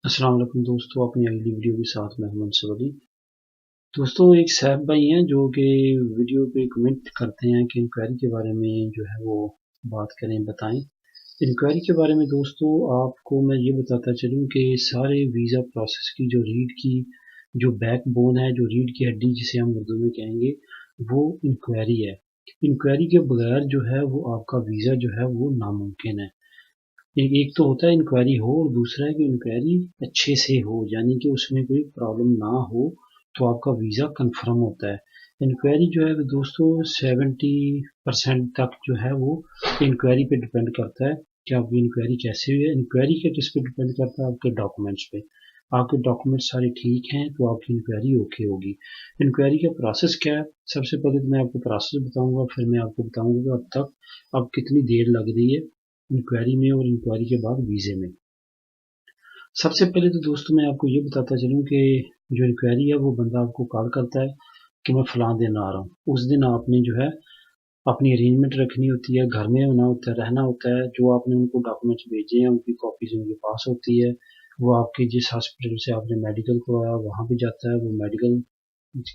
السلام علیکم دوستو، اپنی اگلی ویڈیو کے ساتھ میں منصور علی۔ دوستو ایک صاحب بھائی ہیں جو کہ ویڈیو پہ کمنٹ کرتے ہیں کہ انکوائری کے بارے میں جو ہے وہ بات کریں، بتائیں۔ انکوائری کے بارے میں دوستو آپ کو میں یہ بتاتا چلوں کہ سارے ویزا پروسیس کی جو ریڑھ کی جو بیک بون ہے، جو ریڑھ کی ہڈی جسے ہم اردو میں کہیں گے، وہ انکوائری ہے۔ انکوائری کے بغیر جو ہے وہ آپ کا ویزا جو ہے وہ ناممکن ہے۔ ایک تو ہوتا ہے انکوائری ہو، اور دوسرا ہے کہ انکوائری اچھے سے ہو، یعنی کہ اس میں کوئی پرابلم نہ ہو تو آپ کا ویزا کنفرم ہوتا ہے۔ انکوائری جو ہے دوستو 70% تک جو ہے وہ انکوائری پہ ڈپینڈ کرتا ہے کہ آپ کی انکوائری کیسے ہوئی ہے۔ انکوائری کے کس پہ ڈپینڈ کرتا ہے؟ آپ کے ڈاکومنٹس پہ۔ آپ کے ڈاکومنٹس سارے ٹھیک ہیں تو آپ کی انکوائری اوکے ہوگی۔ انکوائری کا پروسیس کیا ہے؟ سب سے پہلے تو میں آپ کو پروسیس بتاؤں گا، پھر میں آپ کو بتاؤں گا کہ اب تک اب کتنی دیر لگ رہی ہے انکوائری میں اور انکوائری کے بعد ویزے میں۔ سب سے پہلے تو دوستو میں آپ کو یہ بتاتا چلوں کہ جو انکوائری ہے وہ بندہ آپ کو کال کرتا ہے کہ میں فلاں دن آ رہا ہوں۔ اس دن آپ نے جو ہے اپنی ارینجمنٹ رکھنی ہوتی ہے، گھر میں ہونا ہوتا ہے، رہنا ہوتا ہے۔ جو آپ نے ان کو ڈاکومنٹس بھیجے ہیں ان کی کاپیز ان کے پاس ہوتی ہے۔ وہ آپ کے جس ہاسپٹل سے آپ نے میڈیکل کروایا وہاں پہ جاتا ہے، وہ میڈیکل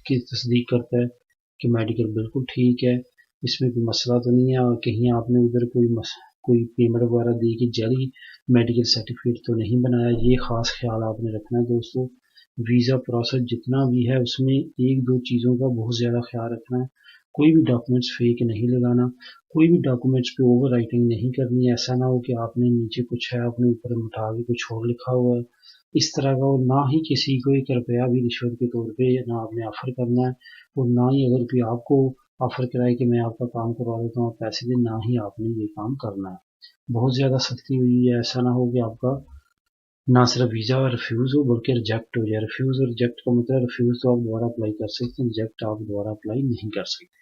کی تصدیق کرتا ہے کہ میڈیکل بالکل ٹھیک ہے، اس میں کوئی مسئلہ تو نہیں ہے، اور کہیں آپ نے ادھر کوئی پیمنٹ وغیرہ دی کہ جعلی میڈیکل سرٹیفکیٹ تو نہیں بنایا۔ یہ خاص خیال آپ نے رکھنا ہے دوستو۔ ویزا پروسیس جتنا بھی ہے اس میں ایک دو چیزوں کا بہت زیادہ خیال رکھنا ہے۔ کوئی بھی ڈاکومنٹس فیک نہیں لگانا، کوئی بھی ڈاکومنٹس پہ اوور رائٹنگ نہیں کرنی۔ ایسا نہ ہو کہ آپ نے نیچے کچھ ہے، آپ نے اوپر اٹھا کے کچھ اور لکھا ہوا ہے، اس طرح کا۔ اور نہ ہی کسی کو 1 روپیہ بھی رشوت کے طور پہ نہ آپ نے آفر کرنا ہے، اور نہ ہی اگر کوئی آپ کو آفر کرائے کہ میں آپ کا کام کروا دیتا ہوں، آپ پیسے دیں، نہ ہی آپ نے یہ کام کرنا ہے۔ بہت زیادہ سختی ہوئی ہے، ایسا نہ ہو کہ آپ کا نہ صرف ویزا ریفیوز ہو بلکہ ریجیکٹ ہو جائے۔ ریفیوز اور ریجیکٹ کا مطلب ریفیوز تو آپ دوبارہ اپلائی کر سکتے ہیں، ریجیکٹ آپ دوبارہ اپلائی نہیں کر سکتے۔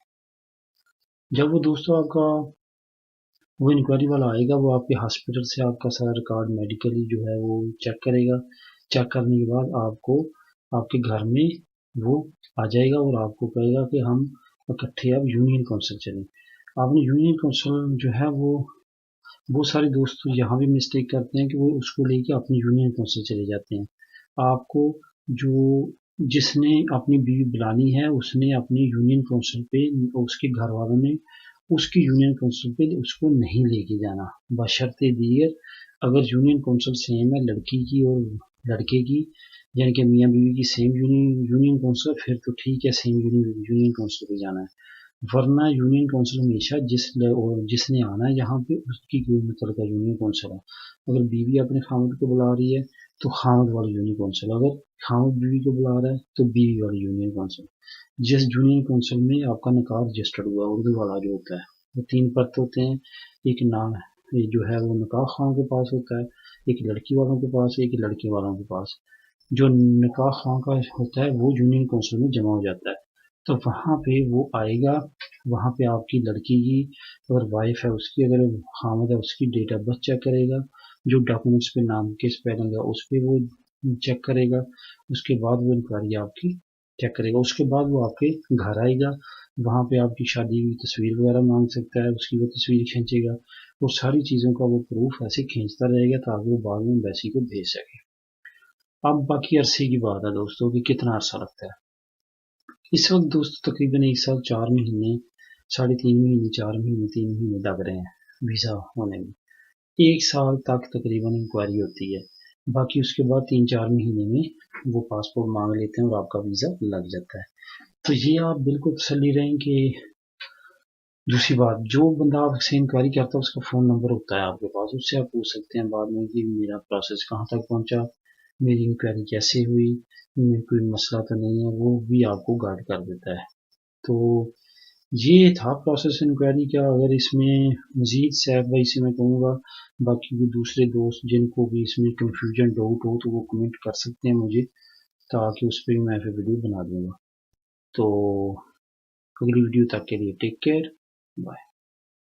جب وہ دوستوں آپ کا وہ انکوائری والا آئے گا، وہ آپ کے ہاسپٹل سے آپ کا سارا ریکارڈ میڈیکلی جو ہے وہ چیک کرے گا۔ چیک کرنے کے بعد آپ کو آپ کے گھر میں وہ آ جائے گا اور آپ کو کہے گا کہ ہم اکٹھے اب یونین کونسل چلیں۔ آپ نے یونین کونسل جو ہے وہ سارے دوست یہاں بھی مسٹیک کرتے ہیں کہ وہ اس کو لے کے اپنی یونین کونسل چلے جاتے ہیں۔ آپ کو جس نے اپنی بیوی بلانی ہے اس نے اپنی یونین کونسل پہ، اس کے گھر والوں نے اس کی یونین کونسل پہ اس کو نہیں لے کے جانا، بشرطِ دیگر اگر یونین کونسل سیم ہے لڑکی کی اور لڑکے کی، یعنی کہ میاں بیوی کی سیم یونین کونسل، پھر تو ٹھیک ہے، سیم یونین کونسل پہ جانا ہے۔ ورنہ یونین کونسل ہمیشہ جس نے آنا ہے یہاں پہ اس کی کوئی متعلقہ یونین کونسل ہے۔ اگر بیوی اپنے خامد کو بلا رہی ہے تو خامد والی یونین کونسل، اگر خامد بیوی کو بلا رہا ہے تو بیوی والی یونین کونسل۔ جس یونین کونسل میں آپ کا نکاح رجسٹرڈ ہوا، اردو والا جو ہوتا ہے، وہ 3 پرت ہوتے ہیں۔ ایک نام جو ہے وہ نکاح خواہ کے پاس ہوتا ہے، ایک لڑکی والوں کے پاس، ایک لڑکے والوں کے پاس۔ جو نکاح خواہ کا ہوتا ہے وہ یونین کونسل میں جمع ہو جاتا ہے، تو وہاں پہ وہ آئے گا، وہاں پہ آپ کی لڑکی کی اگر وائف ہے اس کی، اگر خامد ہے اس کی ڈیٹ آف برتھ چیک کرے گا، جو ڈاکومنٹس پہ نام کے اسپیلنگ ہے اس پہ وہ چیک کرے گا۔ اس کے بعد وہ انکوائری آپ کی چیک کرے گا۔ اس کے بعد وہ آپ کے گھر آئے گا، وہاں پہ آپ کی شادی کی تصویر وغیرہ مانگ سکتا ہے، اس کی وہ تصویر کھینچے گا، اور ساری چیزوں کا وہ پروف ایسے کھینچتا رہے گا تاکہ وہ بعد میں ایمبیسی کو بھیج سکے۔ اب باقی عرصے کی بات ہے دوستوں کہ کتنا عرصہ لگتا ہے۔ اس وقت دوستوں تقریباً 1 سال 4 مہینے، 3.5 مہینے، 4 مہینے، 3 مہینے لگ رہے ہیں ویزا ہونے میں۔ 1 سال تک تقریباً انکوائری ہوتی ہے، باقی اس کے بعد 3-4 مہینے میں وہ پاسپورٹ مانگ لیتے ہیں اور آپ کا ویزا لگ جاتا ہے۔ تو یہ آپ بالکل تسلی رہیں کہ دوسری بات، جو بندہ آپ سے انکوائری کرتا ہے اس کا فون نمبر ہوتا ہے آپ کے پاس، اس سے آپ پوچھ سکتے ہیں بعد میں کہ میرا پروسیس کہاں تک پہنچا، میری انکوائری کیسے ہوئی، کوئی مسئلہ تو نہیں ہے، وہ بھی آپ کو گائیڈ کر دیتا ہے۔ تو یہ تھا پروسیس انکوائری کا۔ اگر اس میں مزید صاحب بھائی سے میں کہوں گا، باقی بھی دوسرے دوست جن کو بھی اس میں کنفیوژن ڈاؤٹ ہو تو وہ کمنٹ کر سکتے ہیں مجھے، تاکہ اس پہ میں پھر ویڈیو بنا دوں گا۔ تو اگلی ویڈیو تک کے لیے ٹیک کیئر، بائے۔